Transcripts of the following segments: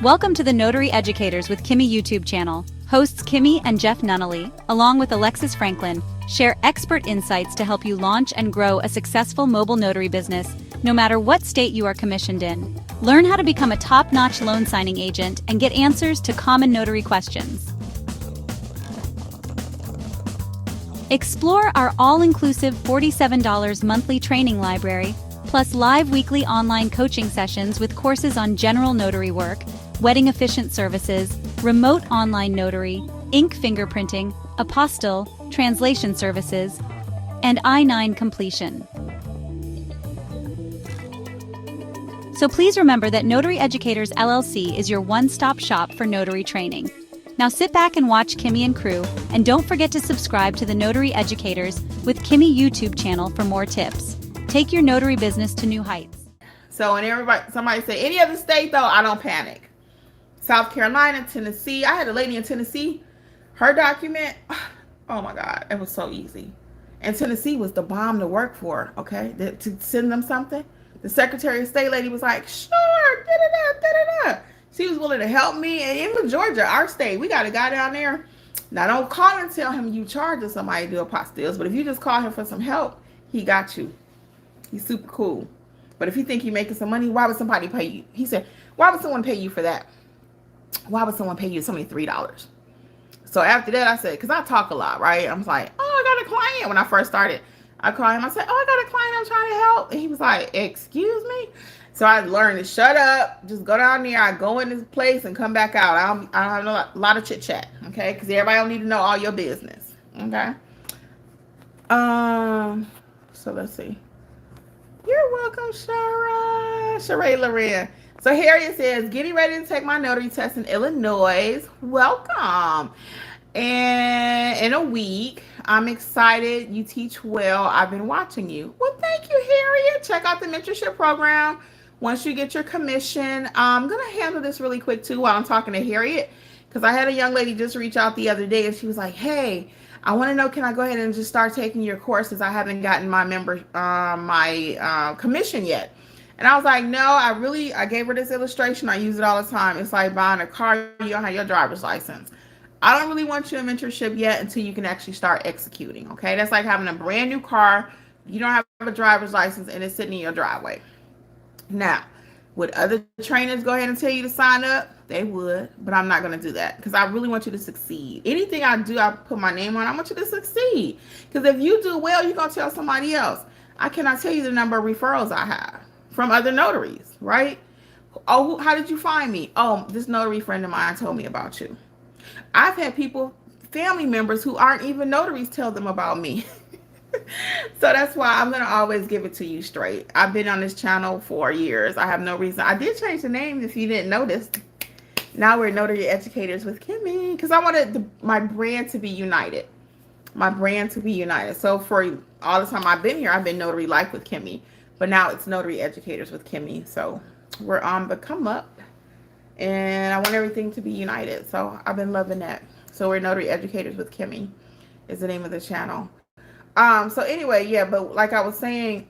Welcome to the Notary Educators with Kimmi YouTube channel. Hosts Kimmi and Jeff Nunnally, along with Alexis Franklin, share expert insights to help you launch and grow a successful mobile notary business, no matter what state you are commissioned in. Learn how to become a top-notch loan signing agent and get answers to common notary questions. Explore our all-inclusive $47 monthly training library, plus live weekly online coaching sessions with courses on general notary work, wedding efficient services, remote online notary, ink fingerprinting, apostille, translation services, and I-9 completion. So please remember that Notary Educators LLC is your one-stop shop for notary training. Now sit back and watch Kimmi and crew, and don't forget to subscribe to the Notary Educators with Kimmi YouTube channel for more tips. Take your notary business to new heights. So, and somebody say, any other state though, I don't panic. South Carolina, Tennessee. I had a lady in Tennessee, her document, oh my God, it was so easy. And Tennessee was the bomb to work for, okay, to send them something. The Secretary of State lady was like, sure, da-da-da, da-da-da. She was willing to help me. And even Georgia, our state, we got a guy down there. Now, don't call and tell him you charging somebody to do apostilles, but if you just call him for some help, he got you. He's super cool. But if you think you're making some money, why would somebody pay you? He said, why would someone pay you for that? Why would someone pay you something $3? So after that, I said, because I talk a lot, right? I was like, oh, I got a client. When I first started, I called him. I said, oh, I got a client I'm trying to help. And he was like, excuse me? So I learned to shut up, just go down there. I go in this place and come back out. I don't have a lot of chit chat, okay? Because everybody don't need to know all your business, okay? So let's see. You're welcome, Shara. Sheree Loren. So Harriet says, getting ready to take my notary test in Illinois. Welcome. And in a week, I'm excited. You teach well. I've been watching you. Well, thank you, Harriet. Check out the mentorship program. Once you get your commission, I'm going to handle this really quick too while I'm talking to Harriet, because I had a young lady just reach out the other day and she was like, hey, I want to know, can I go ahead and just start taking your courses? I haven't gotten my commission yet. And I was like, no, I gave her this illustration. I use it all the time. It's like buying a car. You don't have your driver's license. I don't really want you in mentorship yet until you can actually start executing. Okay. That's like having a brand new car. You don't have a driver's license and it's sitting in your driveway. Now, would other trainers go ahead and tell you to sign up? They would, but I'm not going to do that because I really want you to succeed. Anything I do, I put my name on. I want you to succeed, because if you do well, you're going to tell somebody else. I cannot tell you the number of referrals I have from other notaries, right? Oh, how did you find me? Oh, this notary friend of mine told me about you. I've had people, family members who aren't even notaries, tell them about me. So that's why I'm going to always give it to you straight. I've been on this channel for years. I have no reason. I did change the name if you didn't notice. Now we're Notary Educators with Kimmi, because I wanted my brand to be united. My brand to be united. So for all the time I've been here, I've been Notary Life with Kimmi. But now it's Notary Educators with Kimmi. So we're on the come up. And I want everything to be united. So I've been loving that. So we're Notary Educators with Kimmi is the name of the channel. So anyway, yeah, but like I was saying,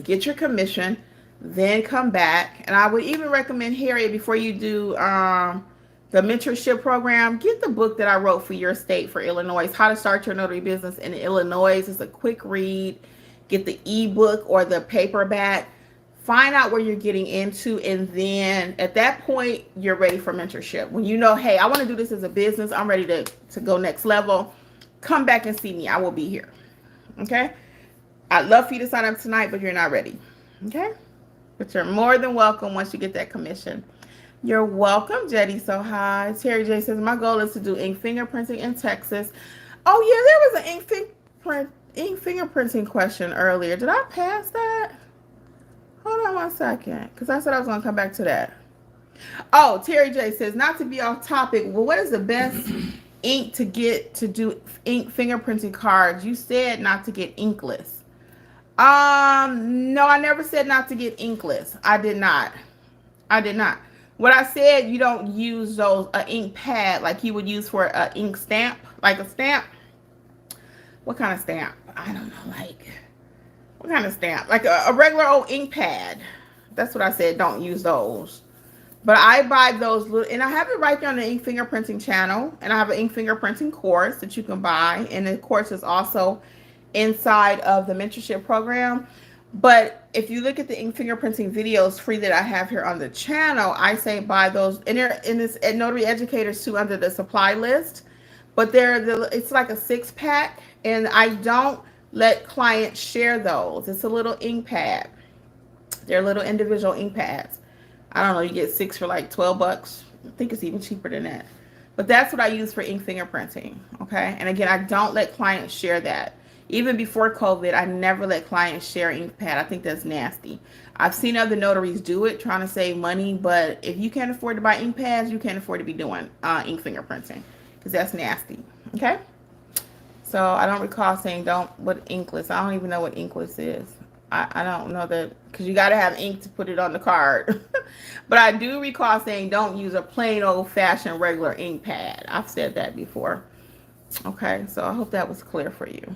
get your commission, then come back. And I would even recommend, Harriet, before you do the mentorship program, get the book that I wrote for your state, for Illinois, How to Start Your Notary Business in Illinois. It's a quick read. Get the ebook or the paperback. Find out where you're getting into, and then at that point, you're ready for mentorship. When you know, hey, I want to do this as a business, I'm ready to go next level, come back and see me. I will be here. Okay? I'd love for you to sign up tonight, but you're not ready. Okay? But you're more than welcome once you get that commission. You're welcome, Jetty So High. Terry J says, my goal is to do ink fingerprinting in Texas. Oh, yeah, there was an ink fingerprinting question earlier. Did I pass that? Hold on one second, because I said I was going to come back to that. Oh, Terry J says, not to be off topic, well, what is the best ink to get to do ink fingerprinting cards? You said not to get inkless. No, I never said not to get inkless. I did not. What I said, you don't use those ink pad like you would use for an ink stamp, like a stamp. What kind of stamp? I don't know, like what kind of stamp? Like a regular old ink pad. That's what I said. Don't use those. But I buy those little, and I have it right there on the ink fingerprinting channel, and I have an ink fingerprinting course that you can buy, and the course is also inside of the mentorship program. But if you look at the ink fingerprinting videos free that I have here on the channel, I say buy those, and they're in this at Notary Educators too under the supply list. But it's like a 6-pack, and I don't let clients share those. It's a little ink pad. They're little individual ink pads. I don't know, you get 6 for like $12. I think it's even cheaper than that. But that's what I use for ink fingerprinting, okay? And again, I don't let clients share that. Even before COVID, I never let clients share ink pad. I think that's nasty. I've seen other notaries do it, trying to save money, but if you can't afford to buy ink pads, you can't afford to be doing ink fingerprinting, because that's nasty, okay? So I don't recall saying what inkless. I don't even know what inkless is. I don't know that, because you got to have ink to put it on the card. But I do recall saying don't use a plain old-fashioned regular ink pad. I've said that before. Okay, so I hope that was clear for you.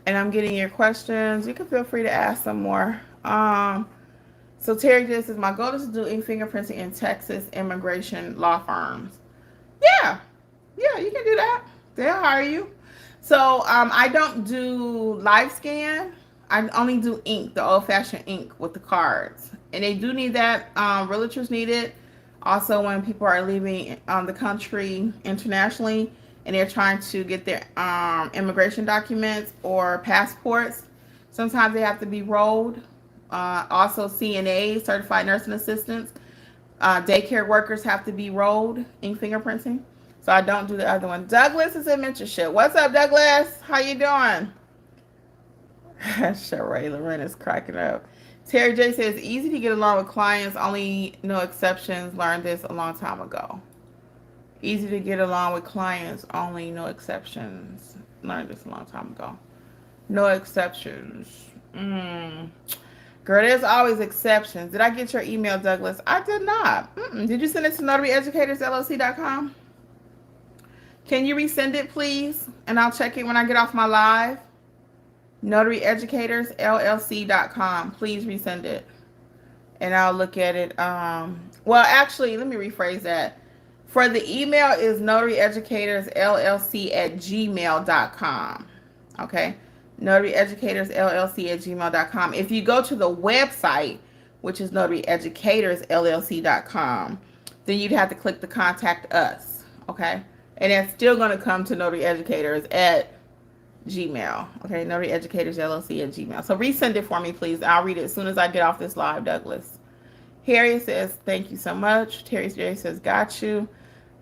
And I'm getting your questions. You can feel free to ask some more. So Terry just says, my goal is to do ink fingerprinting in Texas immigration law firms. Yeah, you can do that. They'll hire you. So I don't do live scan. I only do ink, the old-fashioned ink with the cards. And they do need that. Realtors need it. Also, when people are leaving the country internationally and they're trying to get their immigration documents or passports, sometimes they have to be rolled. Also, CNAs, certified nursing assistants, daycare workers have to be rolled, ink fingerprinting. So I don't do the other one. Douglas is in mentorship. What's up, Douglas? How you doing? Sheree Loren is cracking up. Terry J says, easy to get along with clients, only no exceptions. Learned this a long time ago. Easy to get along with clients, only no exceptions. Learned this a long time ago. No exceptions. Girl, there's always exceptions. Did I get your email, Douglas? I did not. Did you send it to notaryeducatorsllc.com? Can you resend it, please? And I'll check it when I get off my live. notaryeducatorsllc.com. Please resend it. And I'll look at it. Well, actually, let me rephrase that. For the email is notaryeducatorsllc@gmail.com. Okay? notaryeducatorsllc@gmail.com. If you go to the website, which is notaryeducatorsllc.com, then you'd have to click the contact us. Okay? And it's still going to come to Notary Educators at Gmail. Okay, Notary Educators LLC at Gmail. So resend it for me, please. I'll read it as soon as I get off this live, Douglas. Harriet says, thank you so much. Terry J says, got you.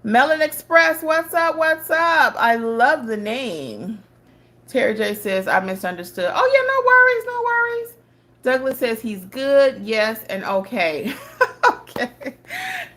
Melon Express, what's up? What's up? I love the name. Terry J says, I misunderstood. Oh, yeah, no worries, no worries. Douglas says he's good, yes, and okay. Okay.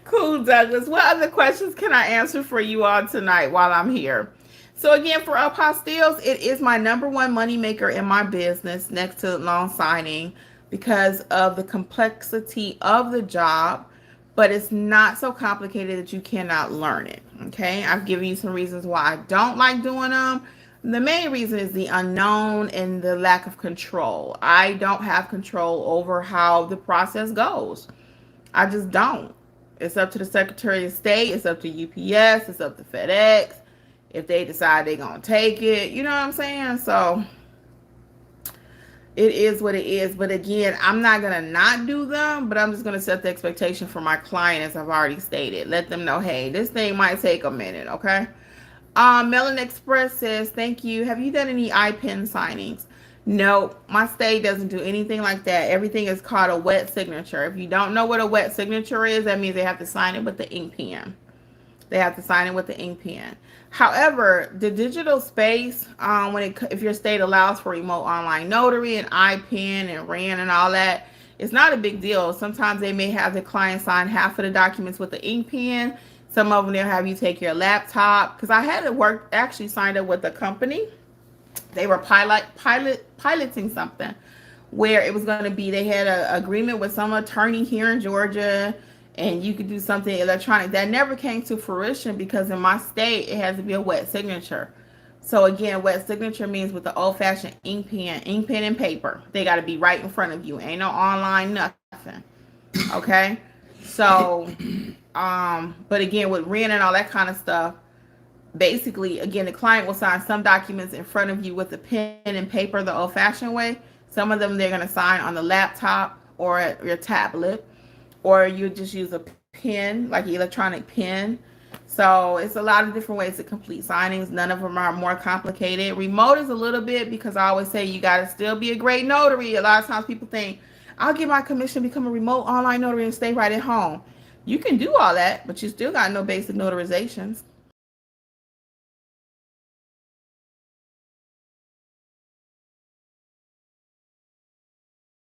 Cool, Douglas. What other questions can I answer for you all tonight while I'm here? So again, for Apostilles, it is my #1 moneymaker in my business next to loan signing because of the complexity of the job, but it's not so complicated that you cannot learn it, okay? I've given you some reasons why I don't like doing them. The main reason is the unknown and the lack of control. I don't have control over how the process goes. I just don't. It's up to the Secretary of State. It's up to UPS. It's up to FedEx. If they decide they're going to take it, you know what I'm saying? So it is what it is. But again, I'm not going to not do them, but I'm just going to set the expectation for my client, as I've already stated. Let them know, hey, this thing might take a minute, okay? Melon Express says, thank you. Have you done any iPen signings? No, my state doesn't do anything like that. Everything is called a wet signature. If you don't know what a wet signature is, that means they have to sign it with the ink pen. They have to sign it with the ink pen. However, the digital space, if your state allows for remote online notary and iPen and RAN and all that, it's not a big deal. Sometimes they may have the client sign half of the documents with the ink pen. Some of them, they'll have you take your laptop. Because I had it work, actually signed up with a company. They were piloting something where it was going to be, they had an agreement with some attorney here in Georgia, and you could do something electronic. That never came to fruition because in my state, it has to be a wet signature. So again, wet signature means with the old-fashioned ink pen and paper. They got to be right in front of you. Ain't no online nothing. Okay? So, but again, with REN and all that kind of stuff, basically, again, the client will sign some documents in front of you with a pen and paper the old-fashioned way. Some of them they're going to sign on the laptop or your tablet, or you just use a pen, like an electronic pen. So it's a lot of different ways to complete signings. None of them are more complicated. Remote is a little bit, because I always say you got to still be a great notary. A lot of times people think, I'll get my commission, become a remote online notary, and stay right at home. You can do all that, but you still got no basic notarizations.